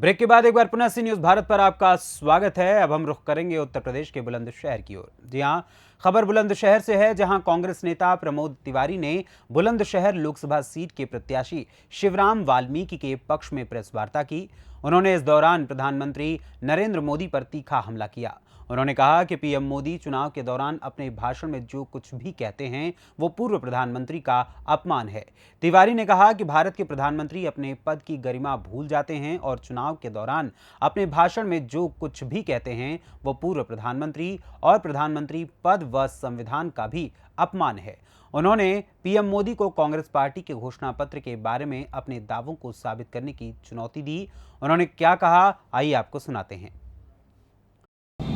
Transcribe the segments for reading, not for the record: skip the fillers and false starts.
Break के बाद एक बार पुनः सी न्यूज़ भारत पर आपका स्वागत है। अब हम रुख करेंगे उत्तर प्रदेश के बुलंदशहर की ओर। जी हां, खबर बुलंदशहर से है, जहां कांग्रेस नेता प्रमोद तिवारी ने बुलंदशहर लोकसभा सीट के प्रत्याशी शिवराम वाल्मीकि के पक्ष में प्रेस वार्ता की। उन्होंने इस दौरान प्रधानमंत्री नरेंद्र मोदी पर तीखा हमला किया। उन्होंने कहा कि पीएम मोदी चुनाव के दौरान अपने भाषण में जो कुछ भी कहते हैं वो पूर्व प्रधानमंत्री का अपमान है। तिवारी ने कहा कि भारत के प्रधानमंत्री अपने पद की गरिमा भूल जाते हैं और चुनाव के दौरान अपने भाषण में जो कुछ भी कहते हैं वो पूर्व प्रधानमंत्री और प्रधानमंत्री पद व संविधान का भी अपमान है। उन्होंने पीएम मोदी को कांग्रेस पार्टी के घोषणा पत्र के बारे में अपने दावों को साबित करने की चुनौती दी। उन्होंने क्या कहा, आइए आपको सुनाते हैं।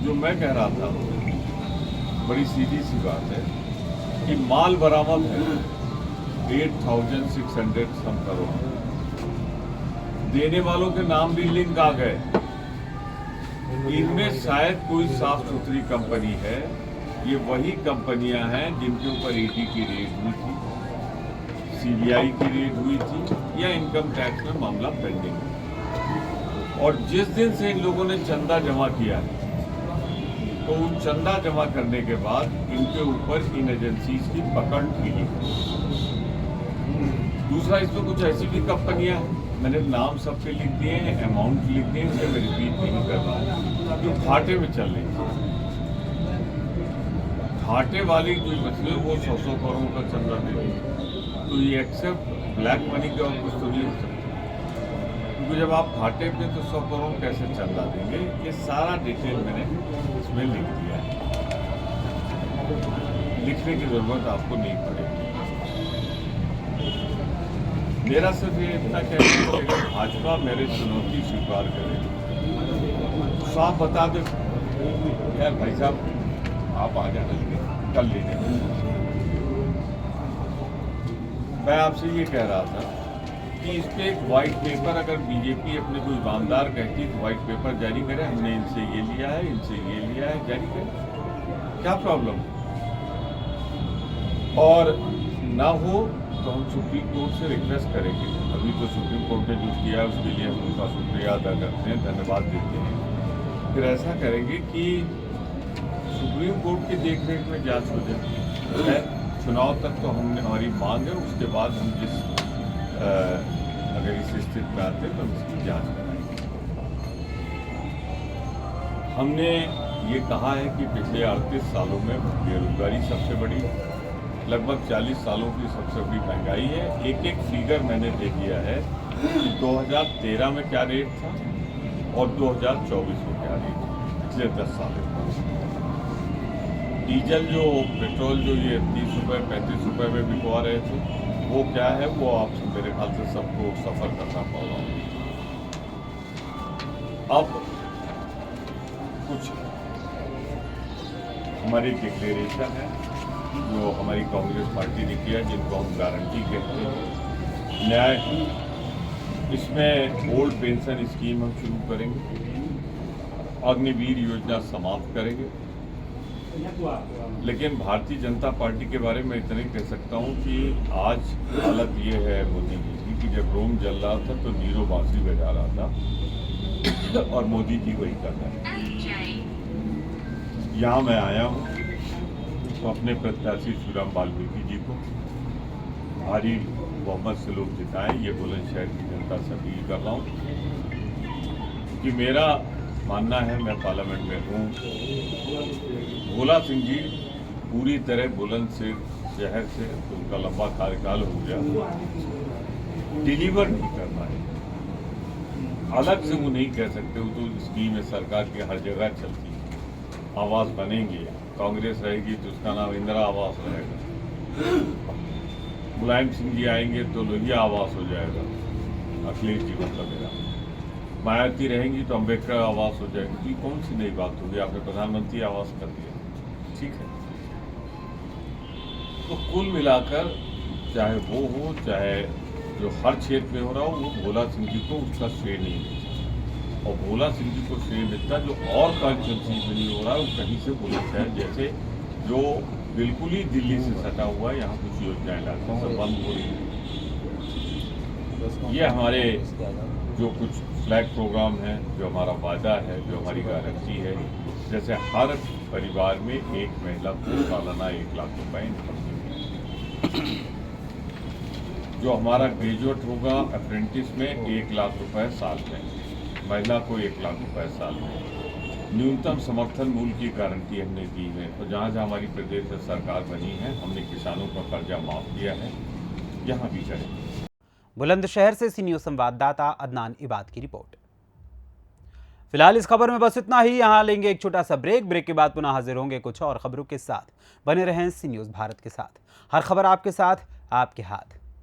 जो मैं कह रहा था बड़ी सीधी सी बात है कि माल बरामद है 8,600 सम करोड़, देने वालों के नाम भी लिंक आ गए। इनमें शायद कोई साफ सुथरी कंपनी है। ये वही कंपनियां हैं जिनके ऊपर ईडी की रेड हुई थी, सीबीआई की रेड हुई थी या इनकम टैक्स में मामला पेंडिंग है। और जिस दिन से इन लोगों ने चंदा जमा किया है तो चंदा जमा करने के बाद इनके ऊपर इन एजेंसीज की पकड़ मिली। दूसरा, इसमें कुछ ऐसी भी कंपनियां हैं, मैंने नाम सबके लिख दिए हैं, अमाउंट लिख दिए, इसे मैं रिपीट नहीं कर रहा हूँ, जो घाटे में चल रही थी। घाटे वाली जो मछली वो 100 करोड़ का चंदा दे रही, तो ये एक्सेप्ट ब्लैक मनी का कुछ तो नहीं हो सकता, क्योंकि जब आप घाटे पे तो 100 करोड़ कैसे चंदा देंगे। ये सारा डिटेल मैंने इसमें लिख दिया है, लिखने की जरूरत आपको नहीं पड़ेगी। मेरा सिर्फ ये इतना कहना है कि अगर भाजपा मेरे चुनौती स्वीकार करे, साफ बता दे यार भाई साहब आप आ जाना कल लेने। मैं आपसे ये कह रहा था कि इस पे एक व्हाइट पेपर, अगर बीजेपी अपने कोई ईमानदार कहती है तो व्हाइट पेपर जारी करे, हमने इनसे ये लिया है, इनसे ये लिया है, जारी करे, क्या प्रॉब्लम। और ना हो तो हम सुप्रीम कोर्ट से रिक्वेस्ट करेंगे। अभी तो सुप्रीम कोर्ट ने जो किया है उसके लिए हम उनका शुक्रिया अदा करते हैं, धन्यवाद देते हैं। फिर ऐसा करेंगे कि सुप्रीम कोर्ट की देखरेख में जांच हो जाए। चुनाव तक तो हमने हमारी मांग है, उसके बाद हम जिस अगर इस स्थिति में आते हैं तो हम इसकी जांच कराएंगे। हमने ये कहा है कि पिछले 38 सालों में बेरोजगारी सबसे बड़ी, लगभग 40 सालों की सबसे बड़ी महंगाई है। एक एक फिगर मैंने दे दिया है कि 2013 में क्या रेट था और 2024 में क्या रेट था, पिछले 10 सालों में। डीजल जो पेट्रोल जो ये 30 रुपये 35 रुपये में बिकवा रहे थे, वो क्या है, वो आप मेरे ख्याल से सबको सफ़र करना पड़ा। अब कुछ हमारी डिक्लेरेशन है जो हमारी कांग्रेस पार्टी ने किया, जिनको हम गारंटी कहते हैं। न्याय, इसमें ओल्ड पेंशन स्कीम हम शुरू करेंगे, अग्निवीर योजना समाप्त करेंगे। लेकिन भारतीय जनता पार्टी के बारे में इतना ही कह सकता हूं कि आज हालत ये है मोदी जी की कि जब रोम जल रहा था तो नीरो बांसुरी बजा रहा था और मोदी जी वही कर रहे हैं। यहाँ मैं आया हूँ तो अपने प्रत्याशी शिवराम वाल्मीकि जी को भारी बहुमत से लोग जिताएं, ये बुलंदशहर की जनता से अपील कर रहा हूँ कि मेरा मानना है, मैं पार्लियामेंट में हूँ, भोला सिंह जी पूरी तरह बुलंदशहर से उनका लंबा कार्यकाल हो गया, डिलीवर नहीं करना है। अलग से वो नहीं कह सकते, वो तो स्कीम है सरकार की, हर जगह चलती है। आवास बनेंगे, कांग्रेस रहेगी तो उसका नाम इंदिरा आवास रहेगा। मुलायम सिंह जी आएंगे तो लोहिया आवास हो जाएगा, अखिलेश जी मतलब मेरा। मायावती रहेंगी तो अम्बेडकर आवास हो जाएगी। ये कौन सी नई बात होगी, आपने प्रधानमंत्री आवास कर दिया, ठीक है। तो कुल मिलाकर चाहे वो हो, चाहे जो हर क्षेत्र में हो रहा हो, वो भोला सिंह जी को उसका श्रेय नहीं मिलता। और भोला सिंह जी को श्रेय मिलता जो और कॉन्स्टिट्यूंसी में नहीं हो रहा है, वो कहीं से बुलंदशहर जैसे जो बिल्कुल ही दिल्ली से सटा हुआ है, यहाँ कुछ योजनाएं लाते सब बंद हो रही है। ये हमारे जो कुछ फ्लैग प्रोग्राम है, जो हमारा वादा है, जो हमारी गारंटी है। जैसे हर परिवार में एक महिला को सालाना 1 लाख रुपए इनकम देंगे। जो हमारा ग्रेजुएट होगा अप्रेंटिस में 1 लाख रुपए साल में, महिला को 1 लाख रुपए साल में। न्यूनतम समर्थन मूल्य की गारंटी हमने दी है। तो जहाँ जहाँ हमारी प्रदेश सरकार बनी है, हमने किसानों का कर्जा माफ किया है, यहाँ भी करेंगे। बुलंदशहर से सी न्यूज़ संवाददाता अदनान इबाद की रिपोर्ट। फिलहाल इस खबर में बस इतना ही। यहाँ लेंगे एक छोटा सा ब्रेक के बाद पुनः हाजिर होंगे कुछ और खबरों के साथ। बने रहें सी न्यूज़ भारत के साथ। हर खबर आपके साथ, आपके हाथ।